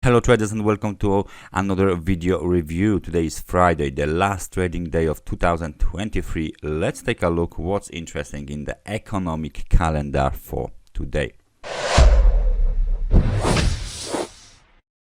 Hello traders and welcome to another video review. Today is Friday, the last trading day of 2023. Let's take a look what's interesting in the economic calendar for today.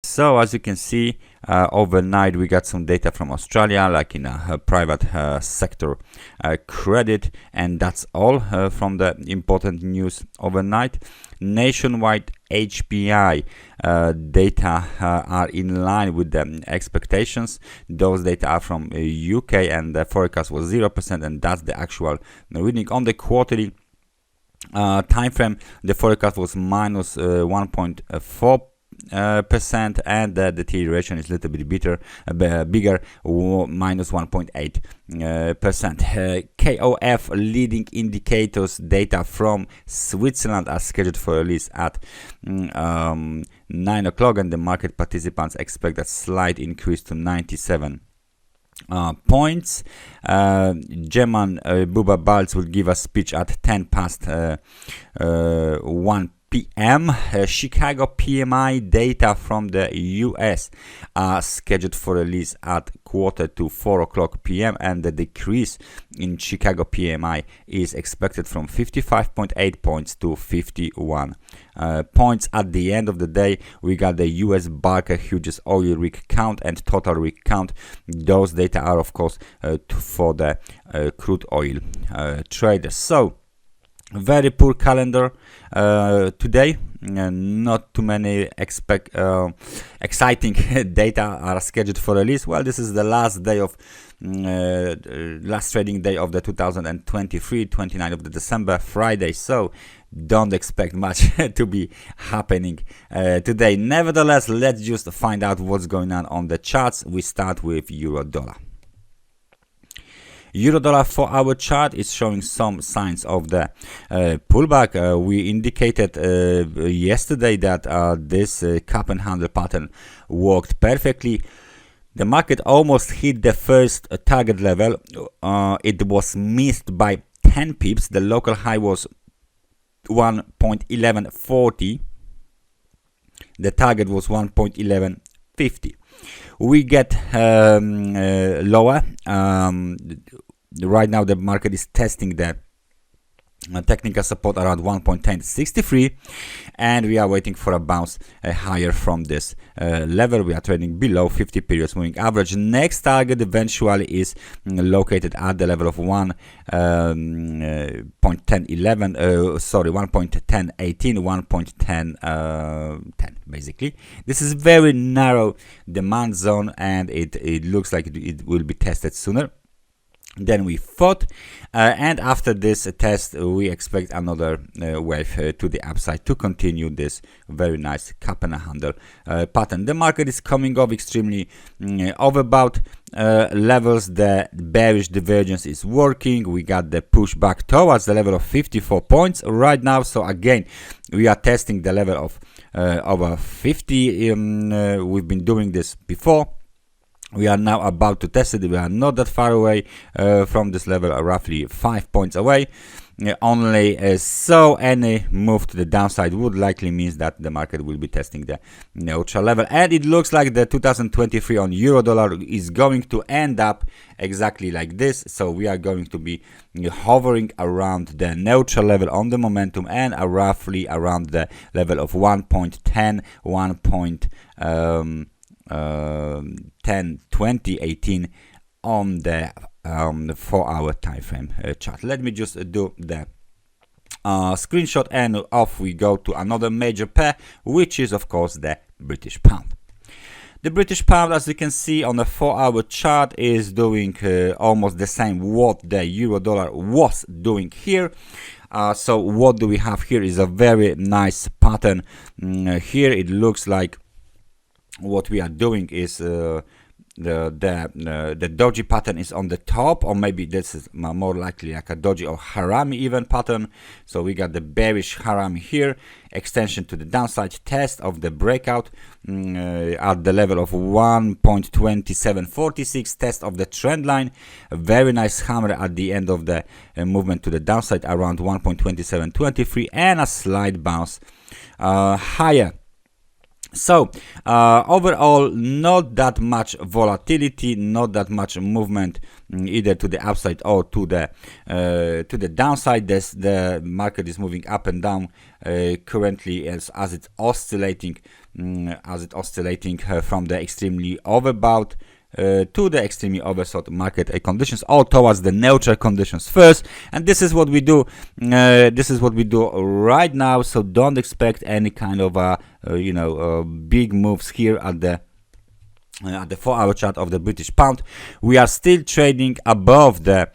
So as you can see, overnight we got some data from Australia, like in a private sector credit, and that's all from the important news overnight. Nationwide HPI data are in line with the expectations. Those data are from UK, and the forecast was 0%, and that's the actual reading. On the quarterly time frame, the forecast was minus 1.4%, and the deterioration is a little bit bigger, minus 1.8%. KOF leading indicators data from Switzerland are scheduled for release at 9 o'clock, and the market participants expect a slight increase to 97 points. German Buba Balz will give a speech at 10 past 1 p.m. Chicago PMI data from the US are scheduled for release at 4 o'clock p.m. and the decrease in Chicago PMI is expected from 55.8 points to 51 points. At the end of the day, we got the US Barker Hughes oil rig count and total rig count. Those data are of course for the crude oil traders. So very poor calendar today. Not too many exciting data are scheduled for release. Well, this is the last day of last trading day of the 2023, 29th of December, Friday. So don't expect much to be happening today. Nevertheless, let's just find out what's going on the charts. We start with euro dollar. Euro-dollar for our chart is showing some signs of the pullback. We indicated yesterday that this cup and handle pattern worked perfectly. The market almost hit the first target level. It was missed by 10 pips. The local high was 1.1140. The target was 1.1150. We get lower. Right now the market is testing the technical support around 1.1063, and we are waiting for a bounce higher from this level. We are trading below 50 periods moving average. Next target eventually is located at the level of 1.1018, 1.1010 basically. This is very narrow demand zone, and it looks like it will be tested sooner than we thought, and after this test we expect another wave to the upside to continue this very nice cup and handle pattern. The market is coming off extremely overbought levels. The bearish divergence is working. We got the pushback towards the level of 54 points right now. So again, we are testing the level of over 50. We've been doing this before. We are now about to test it. We are not that far away from this level, roughly 5 points away. Only so any move to the downside would likely means that the market will be testing the neutral level, and it looks like the 2023 on euro dollar is going to end up exactly like this. So we are going to be hovering around the neutral level on the momentum, and roughly around the level of 1.10, 10-20-18 on the 4-hour time frame chart. Let me just do the screenshot, and off we go to another major pair, which is of course the British pound. The British pound, as you can see on the 4-hour chart, is doing almost the same what the euro dollar was doing here. So what do we have here is a very nice pattern. Here it looks like what we are doing is the doji pattern is on the top, or maybe this is more likely like a doji or harami even pattern. So we got the bearish harami here, extension to the downside, test of the breakout at the level of 1.2746, test of the trend line, a very nice hammer at the end of the movement to the downside around 1.2723, and a slight bounce higher. So overall, not that much volatility, not that much movement, either to the upside or to the downside. The market is moving up and down currently as it's oscillating, from the extremely overbought to the extremely oversold market conditions, all towards the neutral conditions first. And this is what we do. Right now. So don't expect any kind of big moves here at the 4-hour chart of the British pound. We are still trading above the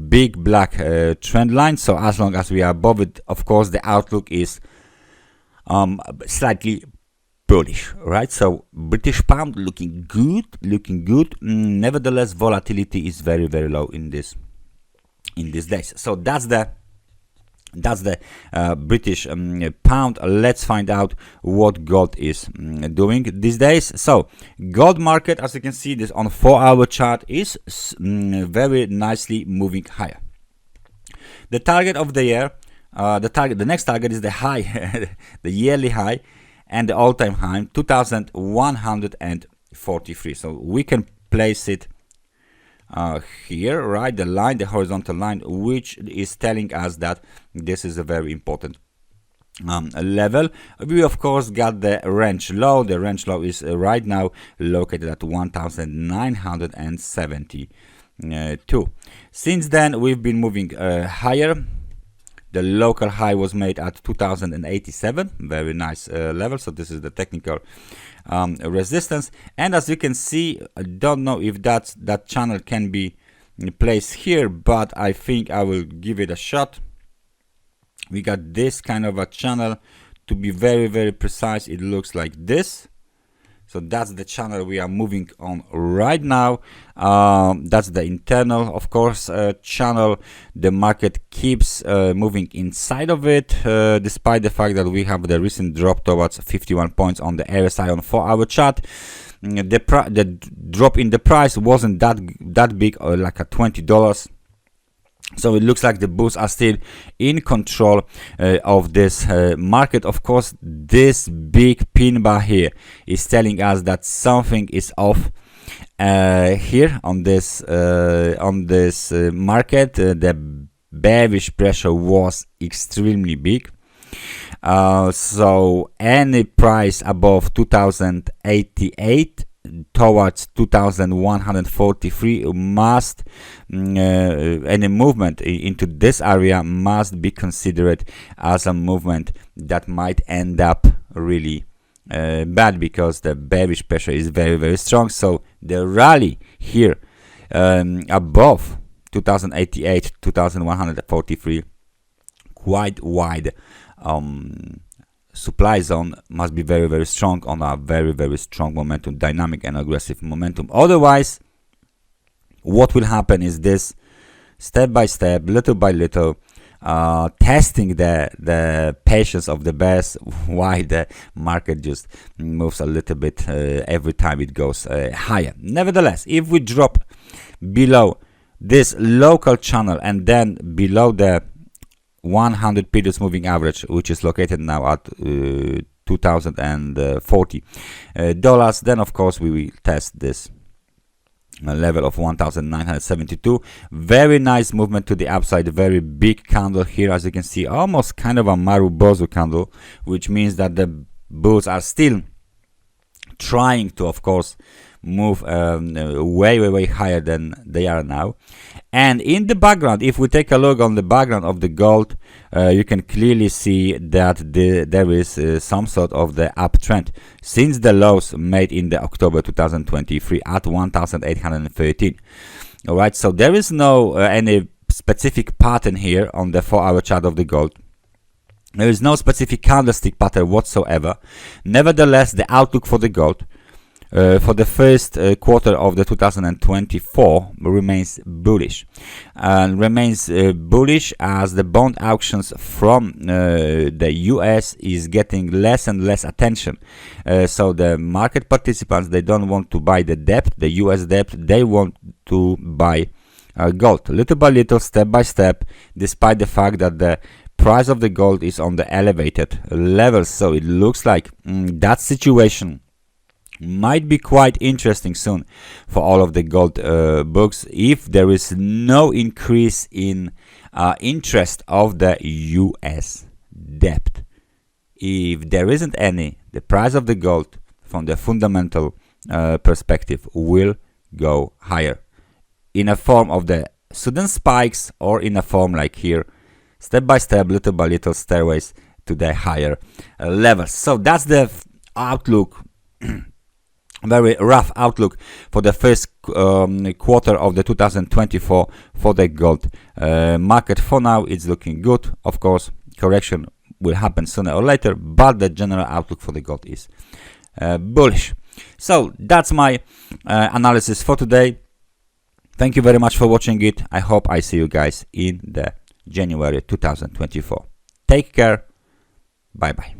big black trend line. So as long as we are above it, of course, the outlook is slightly bullish, right? So British pound looking good. Nevertheless, volatility is very, very low in these days. So that's the British pound. Let's find out what gold is doing these days. So gold market, as you can see, this on 4-hour chart is very nicely moving higher. The target of the year, the next target is the high, the yearly high, and the all-time high, 2,143. So we can place it here, right? The horizontal line, which is telling us that this is a very important level. We of course got the range low. The range low is right now located at 1,972. Since then, we've been moving higher. The local high was made at 2087, very nice level. So this is the technical resistance. And as you can see, I don't know if that channel can be placed here, but I think I will give it a shot. We got this kind of a channel. To be very, very precise, it looks like this. So that's the channel we are moving on right now. That's the internal, of course, channel. The market keeps moving inside of it, despite the fact that we have the recent drop towards 51 points on the RSI on 4-hour chart. The drop in the price wasn't that big, like a $20. So it looks like the bulls are still in control of this market. Of course, this big pin bar here is telling us that something is off here on this market. The bearish pressure was extremely big. So any price above 2088 towards 2143 must any movement into this area must be considered as a movement that might end up really bad, because the bearish pressure is very, very strong. So the rally here above 2088 2143, quite wide supply zone, must be very, very strong on a very, very strong momentum, dynamic and aggressive momentum. Otherwise, what will happen is this, step by step, little by little, testing the patience of the bears, why the market just moves a little bit every time it goes higher. Nevertheless, if we drop below this local channel and then below the 100 periods moving average, which is located now at $2,040, then of course we will test this level of 1,972. Very nice movement to the upside, very big candle here, as you can see, almost kind of a Marubozu candle, which means that the bulls are still trying to, of course, move way higher than they are now. And in the background, if we take a look on the background of the gold, you can clearly see that there is some sort of the uptrend since the lows made in the October 2023 at 1,813. All right, so there is no any specific pattern here on the 4-hour chart of the gold. There is no specific candlestick pattern whatsoever. Nevertheless, the outlook for the gold for the first quarter of the 2024 remains bullish, and remains bullish as the bond auctions from the US is getting less and less attention. So the market participants, they don't want to buy the debt, the US debt, they want to buy gold, little by little, step by step, despite the fact that the price of the gold is on the elevated levels, so it looks like that situation might be quite interesting soon for all of the gold books if there is no increase in interest of the US debt. If there isn't any, the price of the gold from the fundamental perspective will go higher in a form of the sudden spikes, or in a form like here, step by step, little by little stairways to the higher levels. So that's the outlook, very rough outlook for the first quarter of the 2024 for the gold market. For now it's looking good. Of course, correction will happen sooner or later, but the general outlook for the gold is bullish. So that's my analysis for today. Thank you very much for watching it. I hope I see you guys in the January 2024. Take care. Bye bye.